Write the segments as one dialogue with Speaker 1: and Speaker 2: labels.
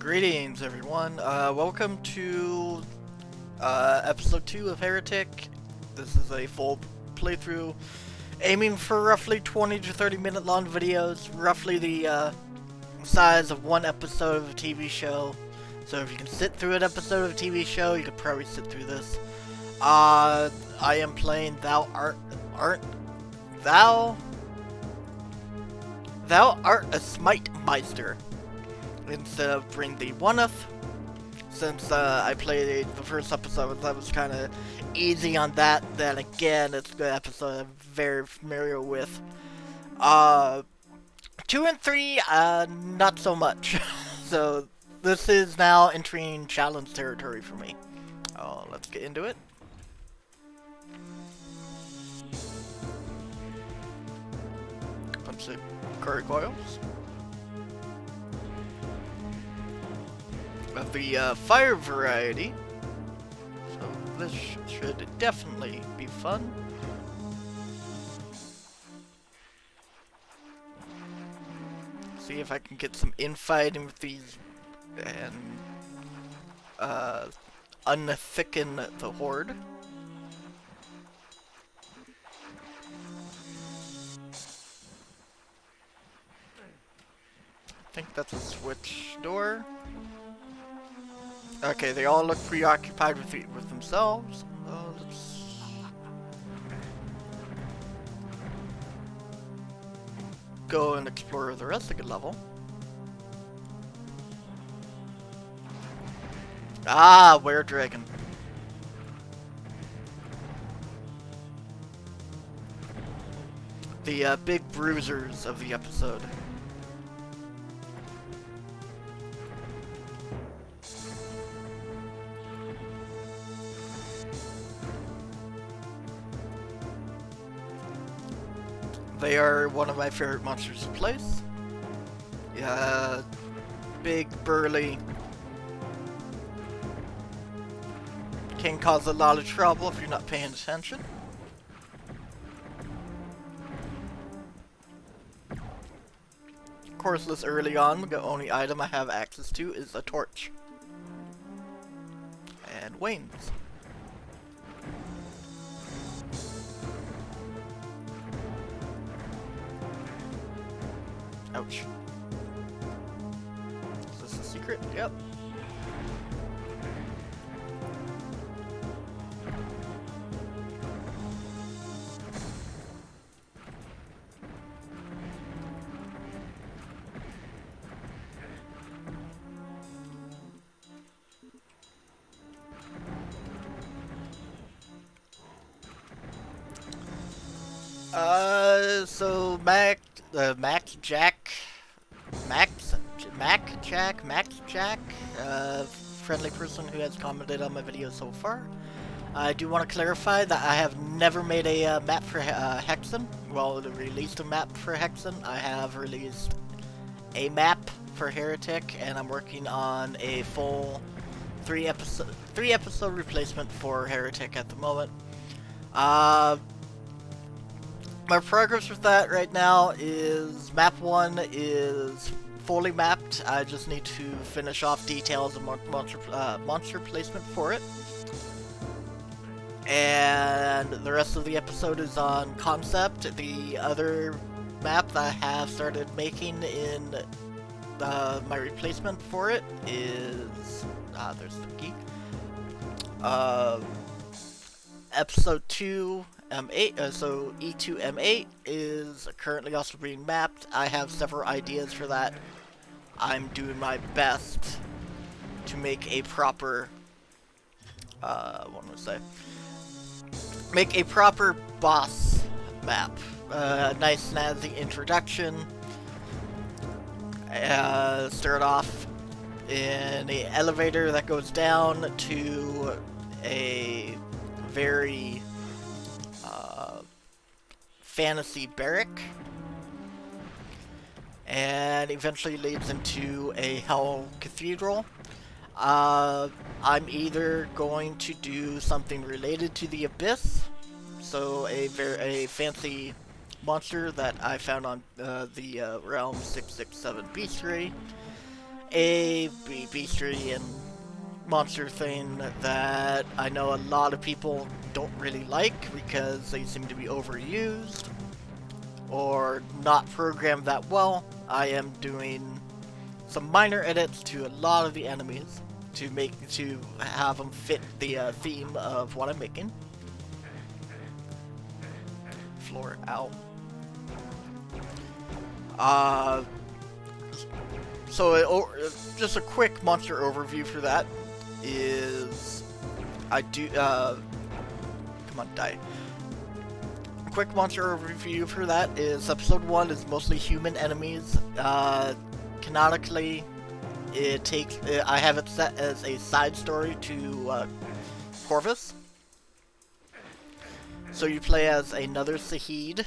Speaker 1: Greetings, everyone. Welcome to episode 2 of Heretic. This is a full playthrough, aiming for roughly 20 to 30 minute long videos, roughly the size of one episode of a TV show. So if you can sit through an episode of a TV show, you could probably sit through this. I am playing Thou Art a Smite Meister instead of Bring Thee Oneth. Since I played the first episode, that was kind of easy on that. Then again, it's an episode I'm very familiar with. 2 and 3, not so much. So this is now entering challenge territory for me. Let's get into it. Bunch of gargoyles. Of the fire variety, so this should definitely be fun. See if I can get some infighting with these and unthicken the horde. I think that's a switch door. Okay, they all look preoccupied with themselves. Let's go and explore the rest of the level. Ah, were-dragon. The big bruisers of the episode. They are one of my favorite monsters to place. Yeah, big, burly. Can cause a lot of trouble if you're not paying attention. Of course, this early on, the only item I have access to is a torch. And wanes. Ouch. Is this a secret? Yep. So Mac Jack, friendly person who has commented on my video so far. I do want to clarify that I have never made a map for Hexen. Well, released a map for Hexen. I have released a map for Heretic, and I'm working on a full three episode replacement for Heretic at the moment. My progress with that right now is map 1 is fully mapped. I just need to finish off details and monster placement for it. And the rest of the episode is on concept. The other map that I have started making in my replacement for it is... there's the key. Episode 2... M8, so E2M8 is currently also being mapped. I have several ideas for that. I'm doing my best to make a proper, make a proper boss map. Nice snazzy introduction. Start off in an elevator that goes down to a very fantasy barrack, and eventually leads into a hell cathedral. I'm either going to do something related to the Abyss, so a fancy monster that I found on the Realm 667 Bestiary, a bestiary and monster thing that I know a lot of people don't really like because they seem to be overused or not programmed that well. I am doing some minor edits to a lot of the enemies to have them fit the theme of what I'm making. Floor out. So just a quick monster overview for that is come on, die. A quick monster overview for that is episode 1 is mostly human enemies. Canonically, I have it set as a side story to Corvus. So you play as another Sahid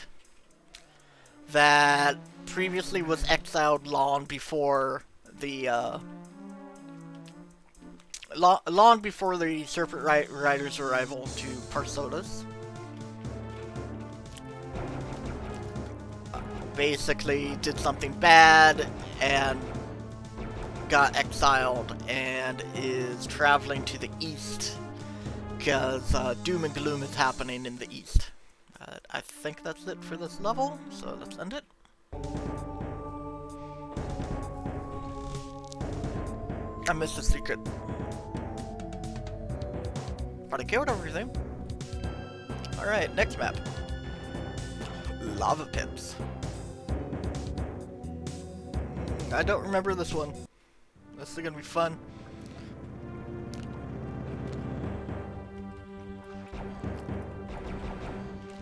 Speaker 1: that previously was exiled long before the Serpent Rider's arrival to Parsotis. Basically did something bad and got exiled and is traveling to the east because doom and gloom is happening in the east. I think that's it for this level, so let's end it. I missed a secret. But I killed everything. Alright, next map. Lava pits. I don't remember this one. This is gonna be fun.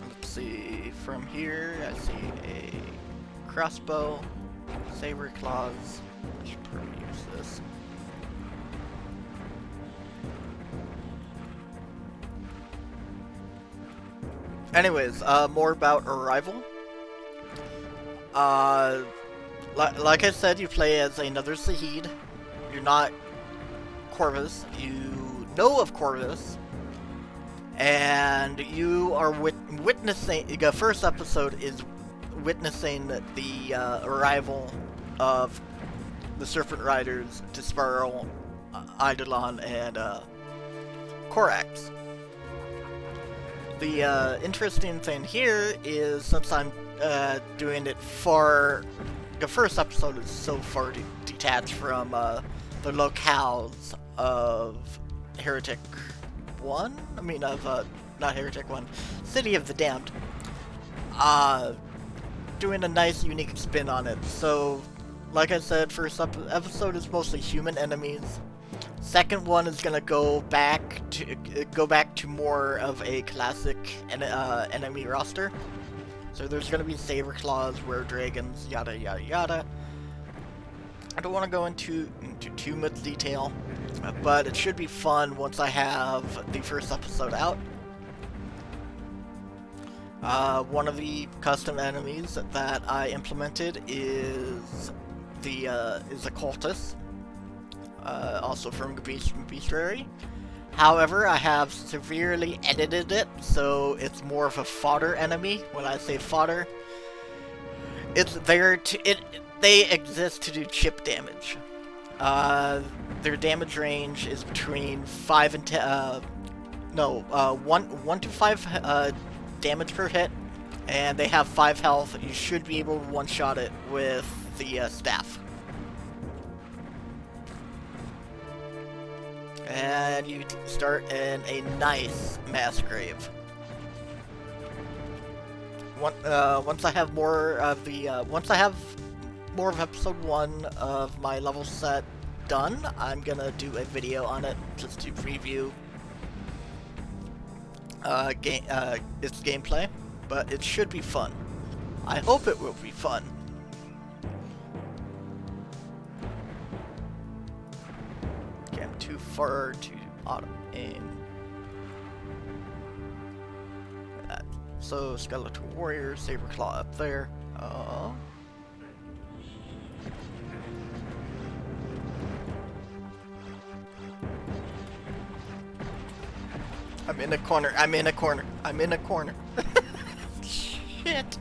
Speaker 1: Let's see, from here I see a crossbow, saber claws. I should probably use this. Anyways, more about Arrival. Like I said, you play as another Sahid. You're not Corvus. You know of Corvus. And you are witnessing... The first episode is witnessing the arrival of the Serpent Riders, Disparl, Eidolon, and Corax. The interesting thing here is, since I'm doing it far... The first episode is so far detached from the locales of Heretic 1? I mean, of, not Heretic 1, City of the Damned. Doing a nice, unique spin on it. So, like I said, first episode is mostly human enemies. Second one is gonna go back to more of a classic enemy roster. So there's gonna be saber claws, were dragons, yada yada yada. I don't want to go into too much detail, but it should be fun once I have the first episode out. One of the custom enemies that I implemented is a cultist, also from Bestiary. However, I have severely edited it, so it's more of a fodder enemy. When I say fodder, it's there to they exist to do chip damage. Their damage range is between 5 and 10. 1 to 5 damage per hit, and they have 5 health. You should be able to one-shot it with the staff. And you start in a nice mass grave. Once I have more of episode 1 of my level set done, I'm gonna do a video on it just to preview its gameplay. But it should be fun. I hope it will be fun. Okay, I'm too far to auto aim. So, Skeletal Warrior, Saber Claw up there. I'm in a corner, I'm in a corner, I'm in a corner. Shit.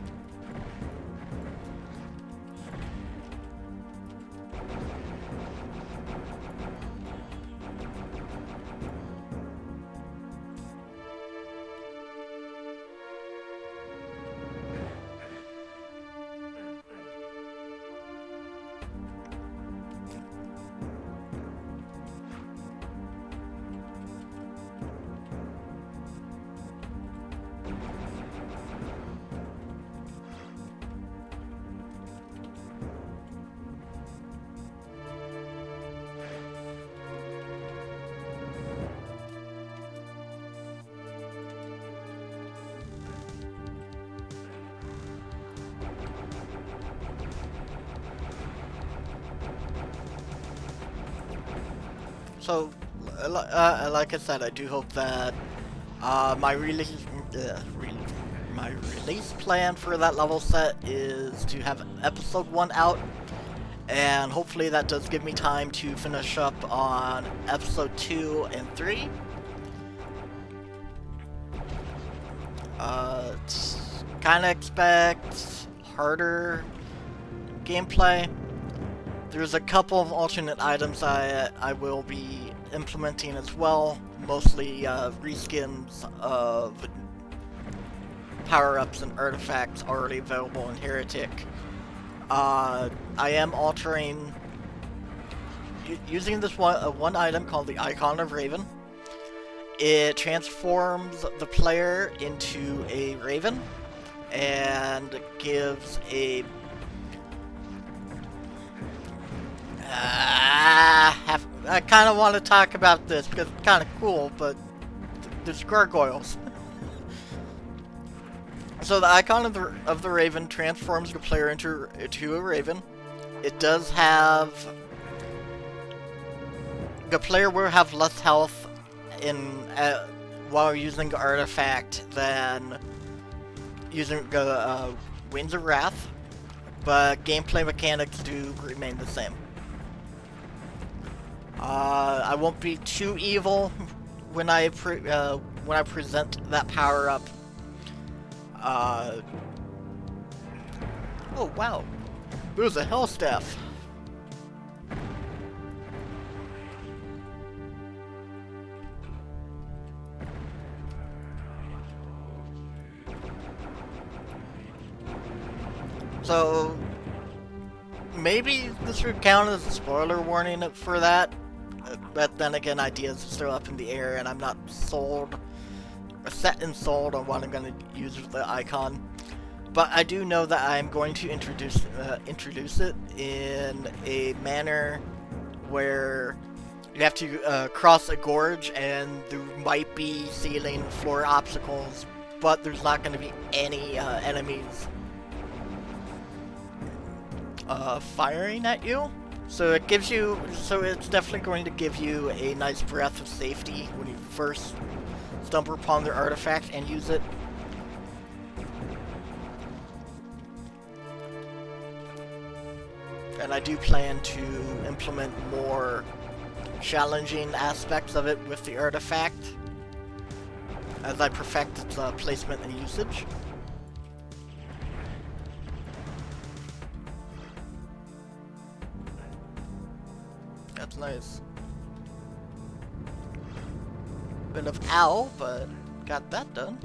Speaker 1: So, like I said, I do hope that my release plan for that level set is to have episode 1 out, and hopefully that does give me time to finish up on episode 2 and 3. Kinda expect harder gameplay. There's a couple of alternate items I will be implementing as well, mostly reskins of power-ups and artifacts already available in Heretic. I am altering, using this one item called the Icon of Raven. It transforms the player into a raven and gives a I kind of want to talk about this because it's kind of cool, but there's gargoyles. So the icon of the raven transforms the player into a raven. It does have, the player will have less health in while using the artifact than using the Winds of Wrath, but gameplay mechanics do remain the same. I won't be too evil when I present that power up. Oh wow, there's a hell staff. So maybe this would count as a spoiler warning for that, but then again, ideas are still up in the air, and I'm not set and sold on what I'm going to use with the icon. But I do know that I'm going to introduce it in a manner where you have to cross a gorge, and there might be ceiling floor obstacles, but there's not going to be any enemies firing at you. So it gives you, so it's definitely going to give you a nice breath of safety when you first stumble upon their artifact and use it. And I do plan to implement more challenging aspects of it with the artifact as I perfect its placement and usage. That's nice. Bit of owl, but got that done.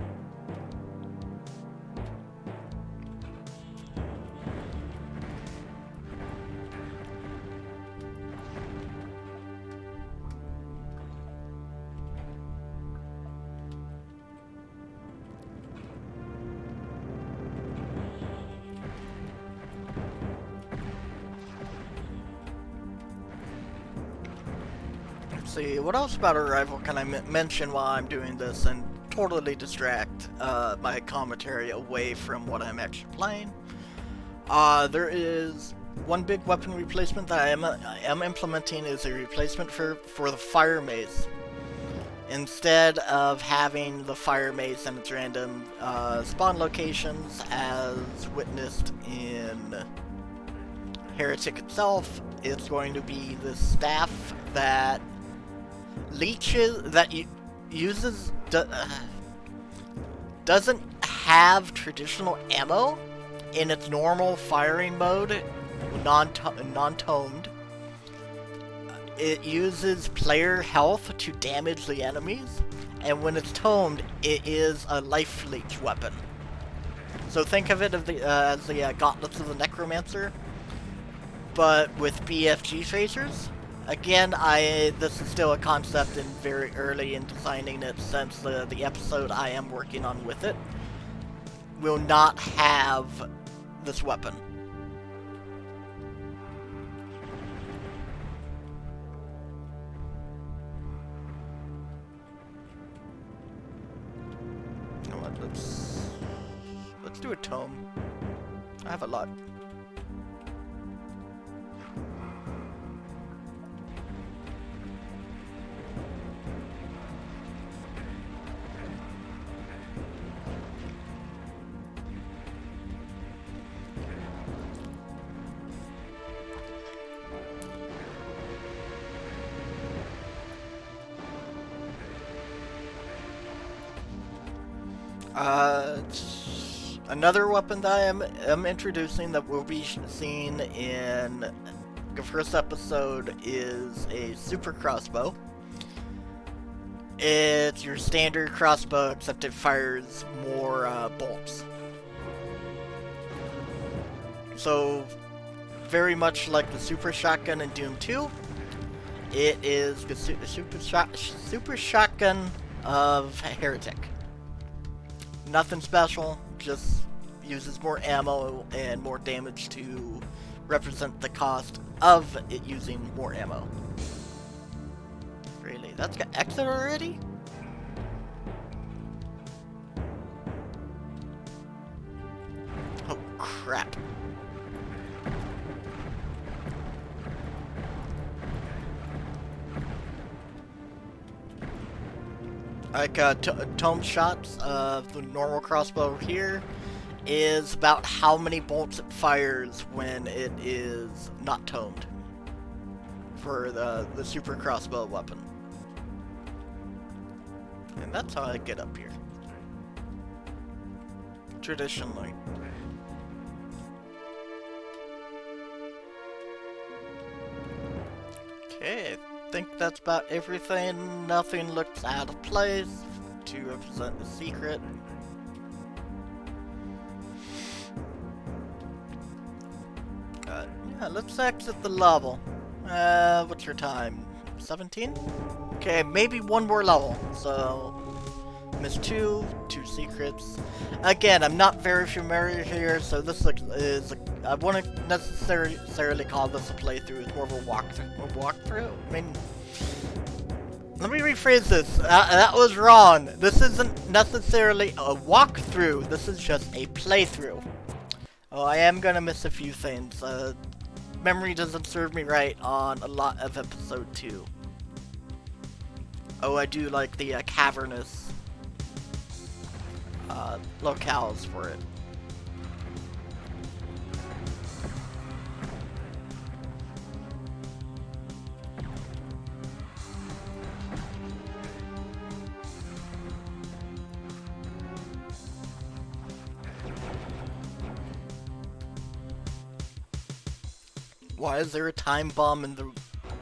Speaker 1: See, what else about Arrival can I mention while I'm doing this and totally distract my commentary away from what I'm actually playing? There is one big weapon replacement that I am implementing is a replacement for the fire mace. Instead of having the fire mace and its random spawn locations as witnessed in Heretic itself, it's going to be the staff that leeches, that uses, doesn't have traditional ammo in its normal firing mode, non-tomed. It uses player health to damage the enemies, and when it's tomed, it is a life leech weapon. So think of it as the Gauntlets of the Necromancer, but with BFG tracers. Again, this is still a concept and very early in designing it, since the episode I am working on with it will not have this weapon. You know what, let's do a tome. I have a lot. Another weapon that I am introducing that will be seen in the first episode is a super crossbow. It's your standard crossbow, except it fires more bolts. So, very much like the super shotgun in Doom 2, it is the super shotgun of Heretic. Nothing special, just uses more ammo and more damage to represent the cost of it using more ammo. Really? That's got exit already? Oh crap. Like, tome shots of the normal crossbow here is about how many bolts it fires when it is not tomed for the super crossbow weapon. And that's how I get up here. Traditionally. Okay. I think that's about everything. Nothing looks out of place to represent the secret. Yeah, let's exit the level. What's your time? 17? Okay, maybe one more level. So, miss two secrets. Again, I'm not very familiar here, so this is I wouldn't necessarily call this a playthrough. It's more of a walkthrough. I mean, let me rephrase this. That was wrong. This isn't necessarily a walkthrough. This is just a playthrough. Oh, I am gonna miss a few things. Memory doesn't serve me right on a lot of episode 2. Oh, I do like the cavernous locales for it. Why is there a time bomb in the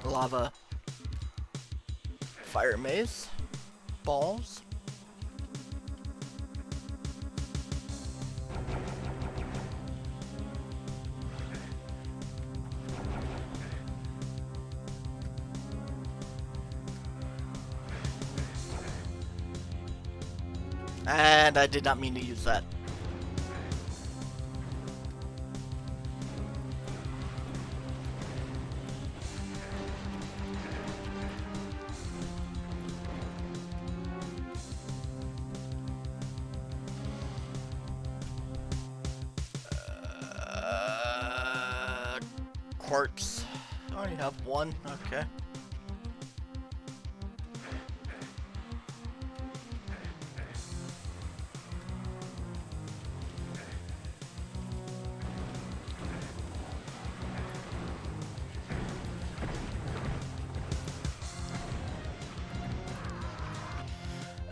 Speaker 1: lava? Fire maze? Balls? And I did not mean to use that. Quartz. I only have one. Okay.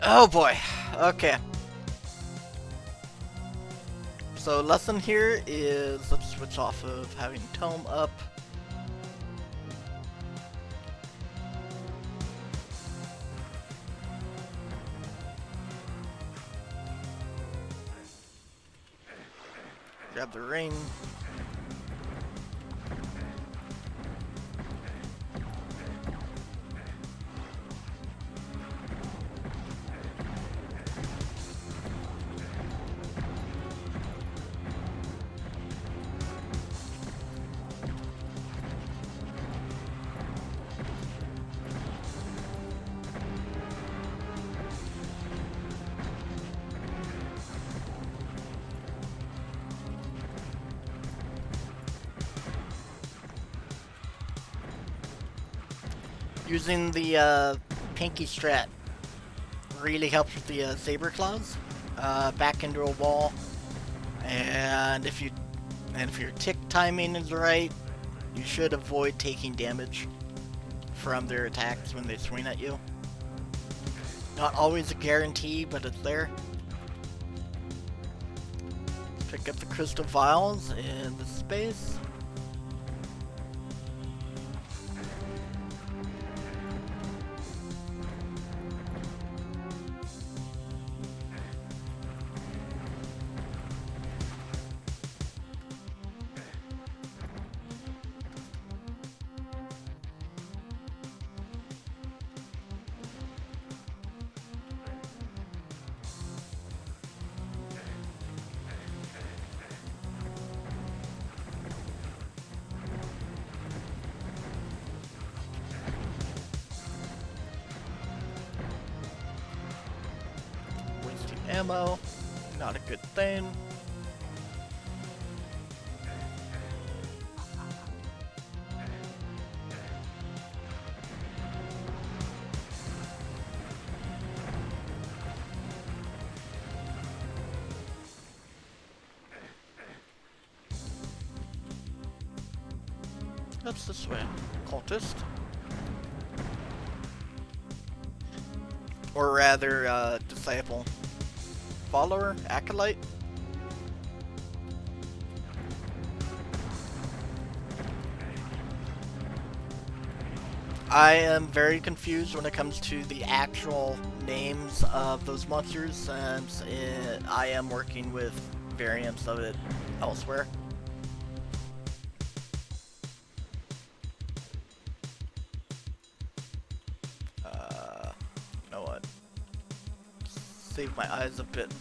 Speaker 1: Oh boy. Okay. So lesson here is, let's switch off of having tome up. Grab the ring. Using the pinky strat really helps with the saber claws. Back into a wall, and if your tick timing is right, you should avoid taking damage from their attacks when they swing at you. Not always a guarantee, but it's there. Pick up the crystal vials in the space. Ammo, not a good thing. That's this way. Cultist. Or rather, disciple. Follower? Acolyte? I am very confused when it comes to the actual names of those monsters, since I am working with variants of it elsewhere. You know what? Save my eyes a bit.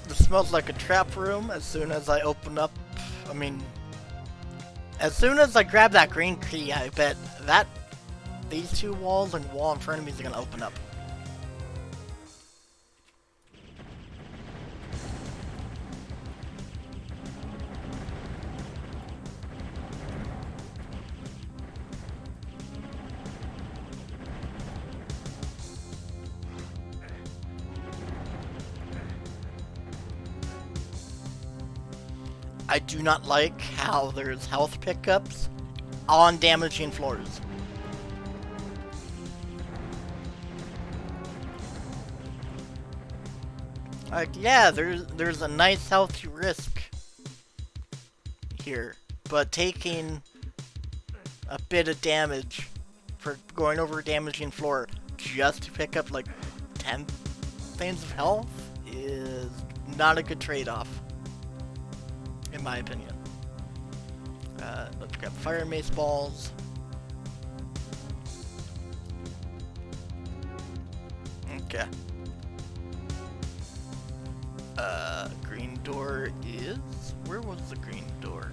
Speaker 1: This smells like a trap room as soon as I open up. As soon as I grab that green key, I bet that these two walls and wall in front of me is gonna open up. I do not like how there's health pickups on damaging floors. Like, yeah, there's a nice healthy risk here, but taking a bit of damage for going over a damaging floor just to pick up like 10 things of health is not a good trade-off, in my opinion. Let's grab fire mace balls. Okay. Green door is... Where was the green door?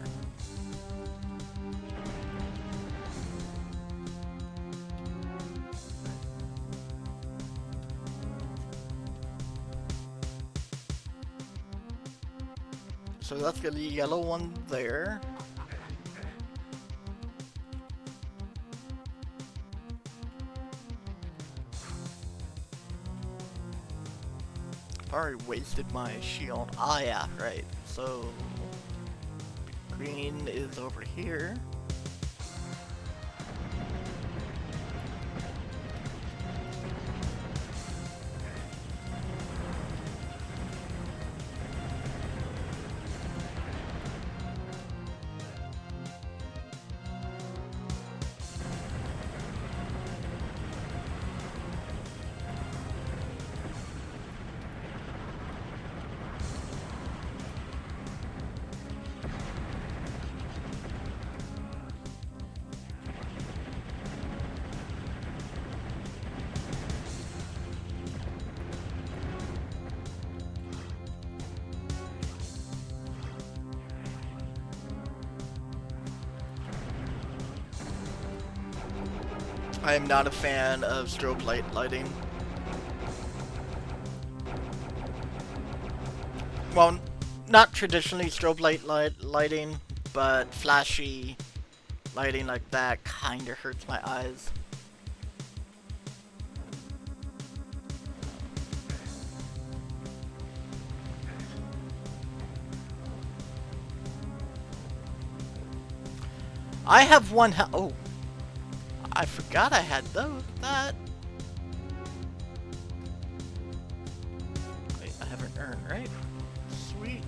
Speaker 1: So that's got the yellow one there. I've already wasted my shield. Ah, yeah, right. So green is over here. I am not a fan of strobe lighting. Well, not traditionally strobe lighting, but flashy lighting like that kinda hurts my eyes. I have one oh. I forgot I had that. Wait, I haven't earned, right? Sweet.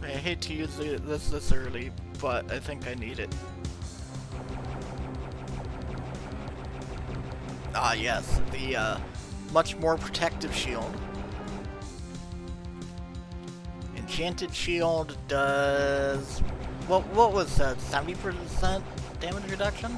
Speaker 1: I hate to use this early, but I think I need it. Ah yes, the much more protective shield. Enchanted shield does what was that? 70% damage reduction?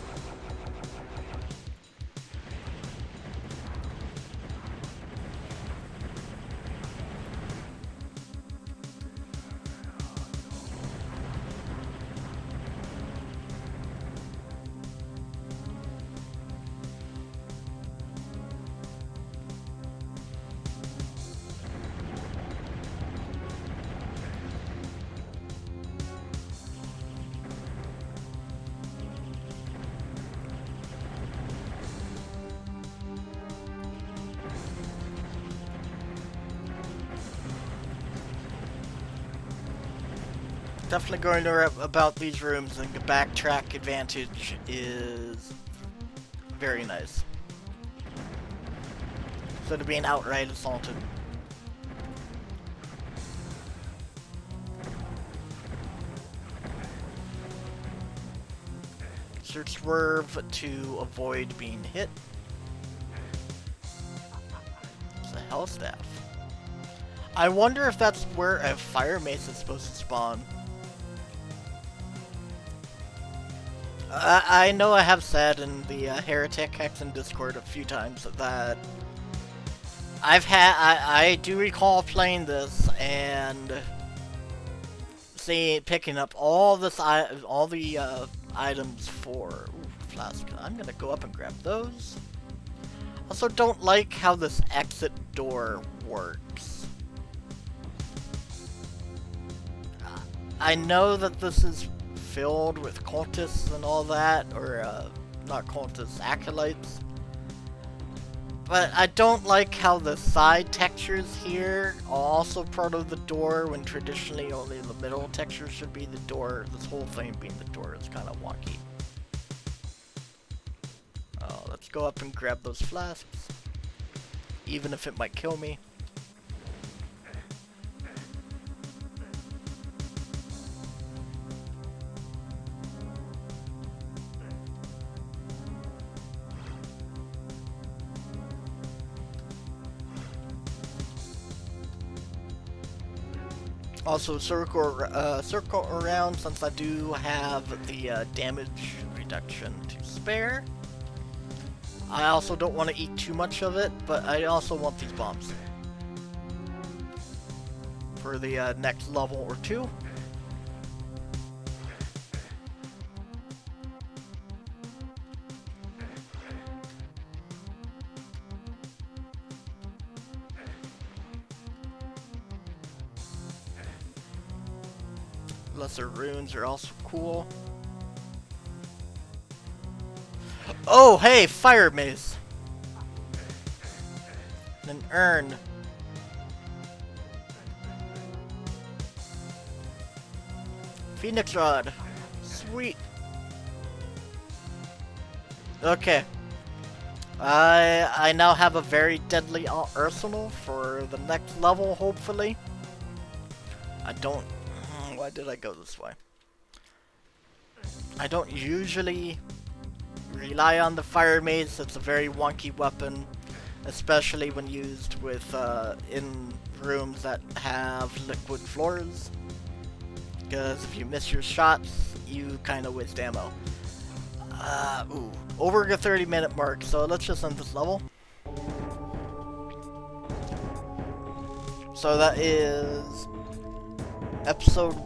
Speaker 1: Definitely going to about these rooms, and the backtrack advantage is very nice. Instead of being outright assaulted. Search swerve to avoid being hit. It's a hell staff. I wonder if that's where a fire mace is supposed to spawn. I know I have said in the Heretic Hexen Discord a few times that I do recall playing this and picking up all the items for flask. I'm gonna go up and grab those. Also, don't like how this exit door works. I know that this is filled with cultists and all that, or not cultists, acolytes. But I don't like how the side textures here are also part of the door, when traditionally only the middle texture should be the door. This whole thing being the door is kind of wonky. Let's go up and grab those flasks, even if it might kill me. Also, circle around, since I do have the damage reduction to spare. I also don't want to eat too much of it, but I also want these bombs for the next level or two. Lesser runes are also cool. Oh, hey, fire mace. An urn. Phoenix rod. Sweet. Okay. I now have a very deadly arsenal for the next level, hopefully. I don't... Why did I go this way? I don't usually rely on the fire mace. It's a very wonky weapon, especially when used with in rooms that have liquid floors. Because if you miss your shots, you kind of waste ammo. Ooh, over the 30-minute mark, so let's just end this level. So that is episode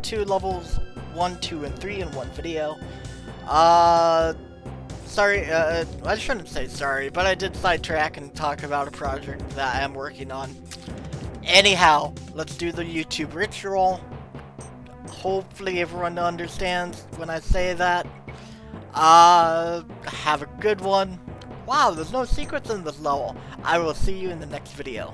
Speaker 1: 2, levels 1, 2, and 3 in one video. Sorry, I shouldn't say sorry, but I did sidetrack and talk about a project that I am working on. Anyhow, let's do the YouTube ritual. Hopefully everyone understands when I say that. Have a good one. Wow, there's no secrets in this level. I will see you in the next video.